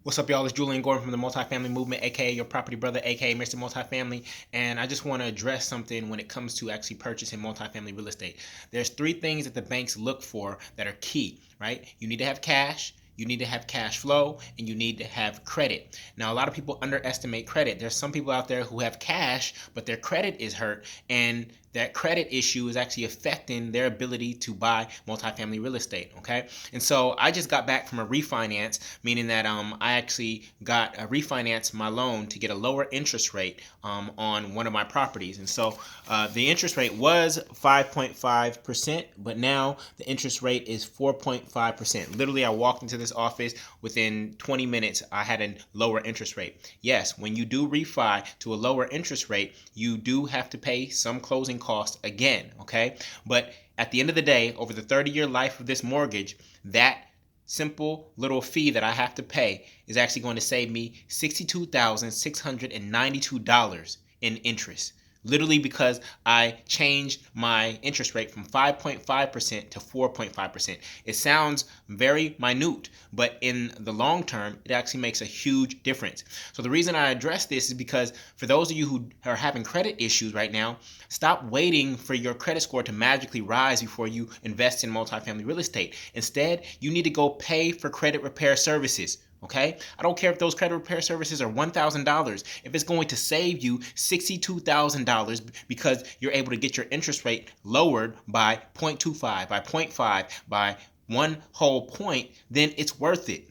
What's up, y'all? It's Jullien Gordon from the Multifamily Movement, aka your property brother, aka Mr. Multifamily. And I just want to address something when it comes to actually purchasing multifamily real estate. There's three things that the banks look for that are key, right? You need to have cash, you need to have cash flow, and you need to have credit. Now, a lot of people underestimate credit. There's some people out there who have cash, but their credit is hurt, and that credit issue is actually affecting their ability to buy multifamily real estate, okay? And so I just got back from a refinance, meaning that I actually got a refinance my loan to get a lower interest rate on one of my properties. And so the interest rate was 5.5%, but now the interest rate is 4.5%. Literally, I walked into this office, within 20 minutes, I had a lower interest rate. Yes, when you do refi to a lower interest rate, you do have to pay some closing costs again, okay? But at the end of the day, over the 30-year life of this mortgage, that simple little fee that I have to pay is actually going to save me $62,692 in interest. Literally, because I changed my interest rate from 5.5% to 4.5%. It sounds very minute, but in the long term, it actually makes a huge difference. So the reason I address this is because for those of you who are having credit issues right now, stop waiting for your credit score to magically rise before you invest in multifamily real estate. Instead, you need to go pay for credit repair services. Okay? I don't care if those credit repair services are $1,000. If it's going to save you $62,000 because you're able to get your interest rate lowered by 0.25, by 0.5, by 1 whole point, then it's worth it.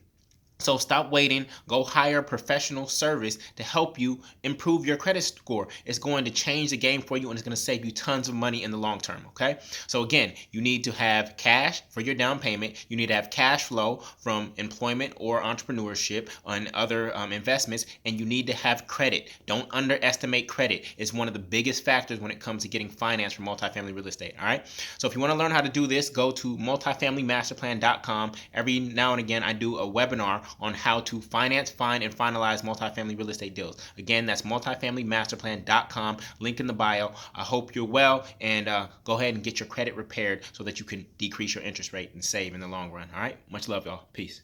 So stop waiting, go hire professional service to help you improve your credit score. It's going to change the game for you, and it's going to save you tons of money in the long term, okay? So again, you need to have cash for your down payment. You need to have cash flow from employment or entrepreneurship and other investments, and you need to have credit. Don't underestimate credit. It's one of the biggest factors when it comes to getting finance for multifamily real estate, all right? So if you want to learn how to do this, go to multifamilymasterplan.com. Every now and again, I do a webinar on how to finance, find, and finalize multifamily real estate deals. Again, that's multifamilymasterplan.com, link in the bio. I hope you're well, and go ahead and get your credit repaired so that you can decrease your interest rate and save in the long run. All right? Much love, y'all. Peace.